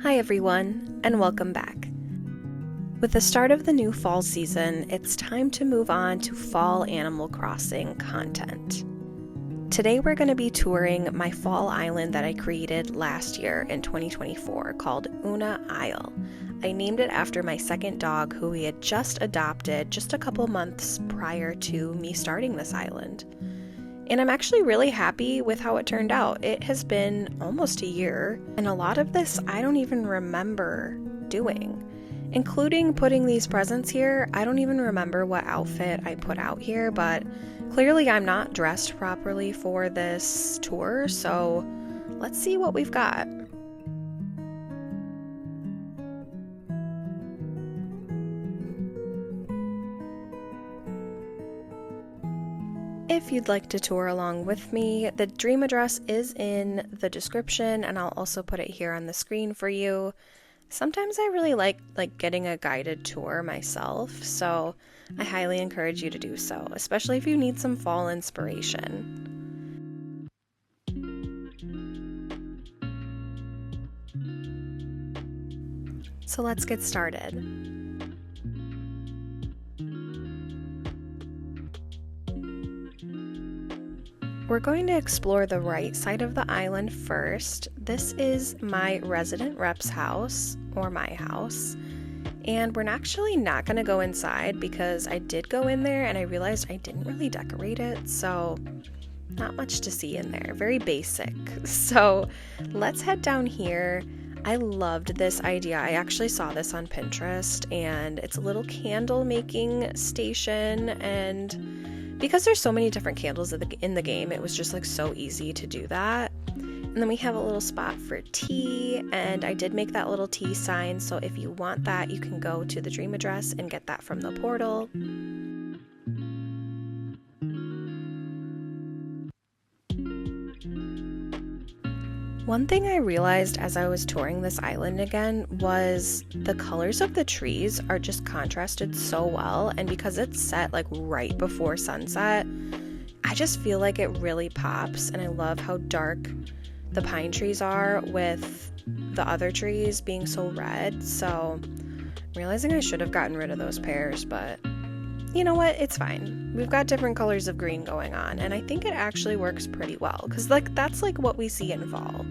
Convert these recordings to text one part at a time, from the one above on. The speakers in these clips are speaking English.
Hi everyone, and welcome back. With the start of the new fall season, it's time to move on to fall Animal Crossing content. Today we're going to be touring my fall island that I created last year in 2024 called Oona Isle. I named it after my second dog who we had just adopted just a couple months prior to me starting this island. And I'm actually really happy with how it turned out. It has been almost a year, and a lot of this I don't even remember doing. Including putting these presents here, I don't even remember what outfit I put out here, but clearly I'm not dressed properly for this tour, so let's see what we've got. If you'd like to tour along with me, the dream address is in the description, and I'll also put it here on the screen for you. Sometimes I really like getting a guided tour myself, so I highly encourage you to do so, especially if you need some fall inspiration. So let's get started. We're going to explore the right side of the island first. This is my resident rep's house, or my house, and we're actually not going to go inside because I did go in there and I realized I didn't really decorate it, so not much to see in there, very basic. So let's head down here. I loved this idea. I actually saw this on Pinterest, and it's a little candle making station, and because there's so many different candles in the game, it was just like so easy to do that. And then we have a little spot for tea, and I did make that little tea sign, so if you want that, you can go to the dream address and get that from the portal. One thing I realized as I was touring this island again was the colors of the trees are just contrasted so well, and because it's set like right before sunset, I just feel like it really pops, and I love how dark the pine trees are with the other trees being so red. So I'm realizing I should have gotten rid of those pears, but you know what, it's fine. We've got different colors of green going on, and I think it actually works pretty well because that's like what we see in fall.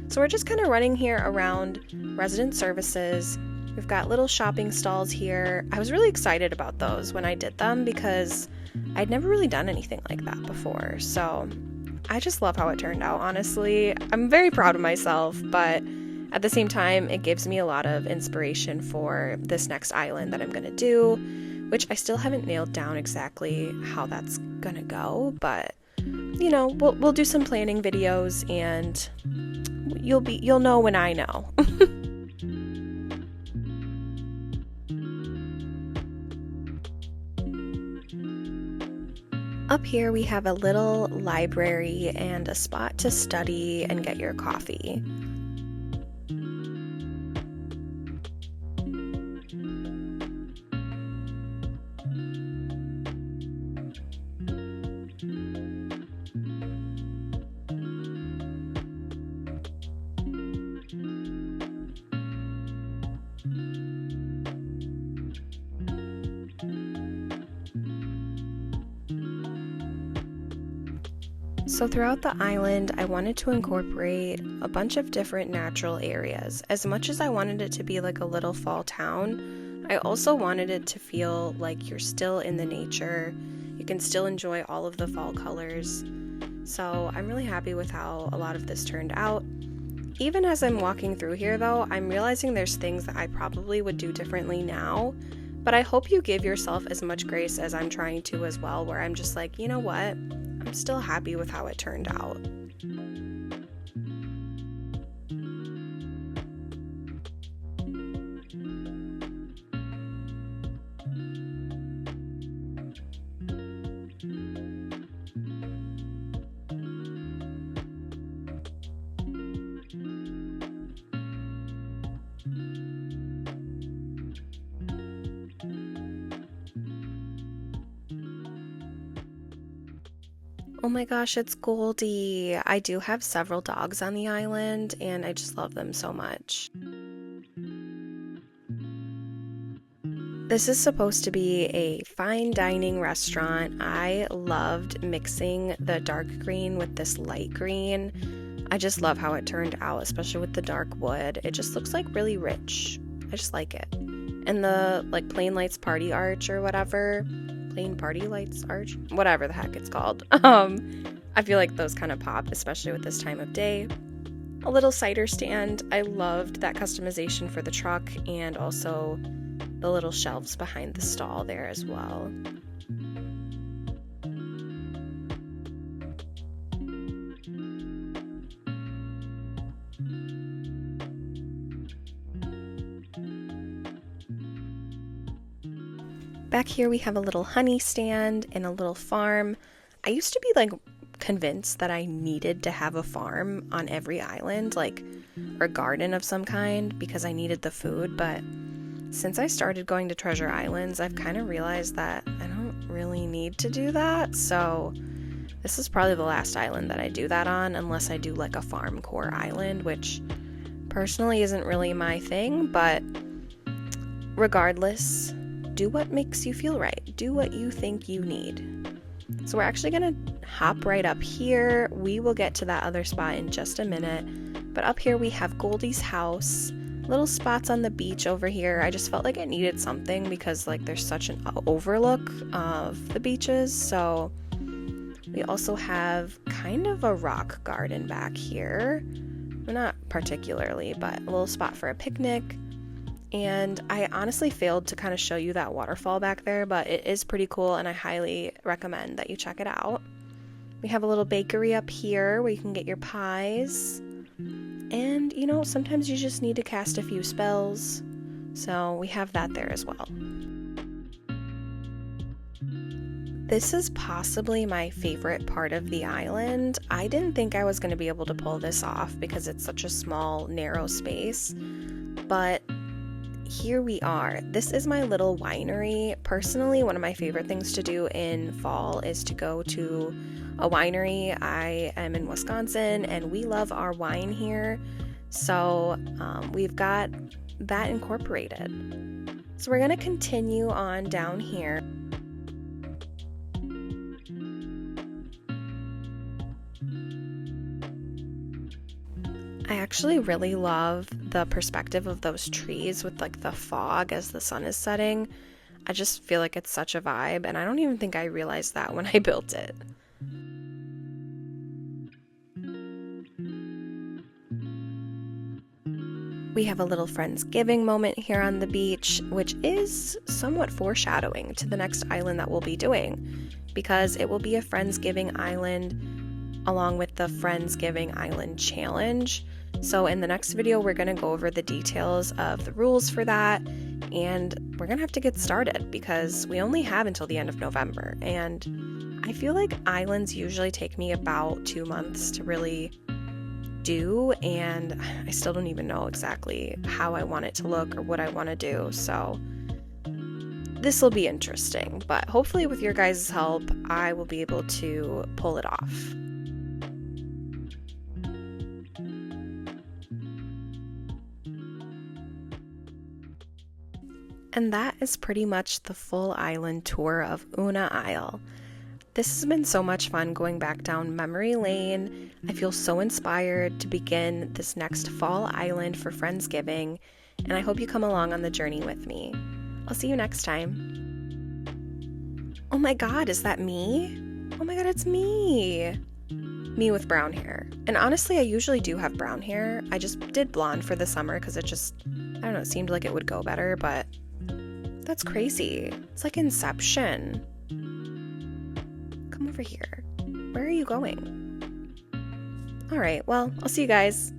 So we're just kind of running here around resident services. We've got little shopping stalls here. I was really excited about those when I did them because I'd never really done anything like that before. So I just love how it turned out, honestly. I'm very proud of myself, but at the same time, it gives me a lot of inspiration for this next island that I'm going to do, which I still haven't nailed down exactly how that's going to go, but you know, we'll do some planning videos, and you'll know when I know. Up here we have a little library and a spot to study and get your coffee. So throughout the island, I wanted to incorporate a bunch of different natural areas. As much as I wanted it to be like a little fall town, I also wanted it to feel like you're still in the nature. You can still enjoy all of the fall colors. So I'm really happy with how a lot of this turned out. Even as I'm walking through here though, I'm realizing there's things that I probably would do differently now, but I hope you give yourself as much grace as I'm trying to as well, where I'm just like, you know what? I'm still happy with how it turned out. Oh my gosh, it's Goldie. I do have several dogs on the island, and I just love them so much. This is supposed to be a fine dining restaurant. I loved mixing the dark green with this light green. I just love how it turned out, especially with the dark wood. It just looks like really rich. I just like it. And the like plain lights party arch or whatever, plain party lights arch, whatever the heck it's called. I feel like those kind of pop, especially with this time of day. A little cider stand. I loved that customization for the truck and also the little shelves behind the stall there as well. Back here we have a little honey stand and a little farm. I used to be like convinced that I needed to have a farm on every island, like, or garden of some kind, because I needed the food, but since I started going to Treasure Islands, I've kind of realized that I don't really need to do that, so this is probably the last island that I do that on, unless I do like a farm core island, which personally isn't really my thing, but regardless, do what makes you feel right. Do what you think you need. So we're actually going to hop right up here. We will get to that other spot in just a minute, but up here we have Goldie's house. Little spots on the beach over here. I just felt like it needed something because like there's such an overlook of the beaches. So we also have kind of a rock garden back here. Well, not particularly, but a little spot for a picnic. And I honestly failed to kind of show you that waterfall back there, but it is pretty cool and I highly recommend that you check it out. We have a little bakery up here where you can get your pies. And, you know, sometimes you just need to cast a few spells, so we have that there as well. This is possibly my favorite part of the island. I didn't think I was going to be able to pull this off because it's such a small, narrow space, but here we are. This is my little winery. Personally, one of my favorite things to do in fall is to go to a winery. I am in Wisconsin and we love our wine here, so we've got that incorporated. So we're going to continue on down here. I actually really love the perspective of those trees with like the fog as the sun is setting. I just feel like it's such a vibe, and I don't even think I realized that when I built it. We have a little Friendsgiving moment here on the beach, which is somewhat foreshadowing to the next island that we'll be doing, because it will be a Friendsgiving island along with the Friendsgiving Island Challenge. So in the next video, we're going to go over the details of the rules for that, and we're going to have to get started because we only have until the end of November, and I feel like islands usually take me about 2 months to really do, and I still don't even know exactly how I want it to look or what I want to do, so this will be interesting, but hopefully with your guys' help, I will be able to pull it off. And that is pretty much the full island tour of Oona Isle. This has been so much fun going back down memory lane. I feel so inspired to begin this next fall island for Friendsgiving, and I hope you come along on the journey with me. I'll see you next time. Oh my god, is that me? Oh my god, it's me! Me with brown hair. And honestly, I usually do have brown hair. I just did blonde for the summer because it just, I don't know, it seemed like it would go better, but that's crazy. It's like Inception. Come over here. Where are you going? All right, well, I'll see you guys.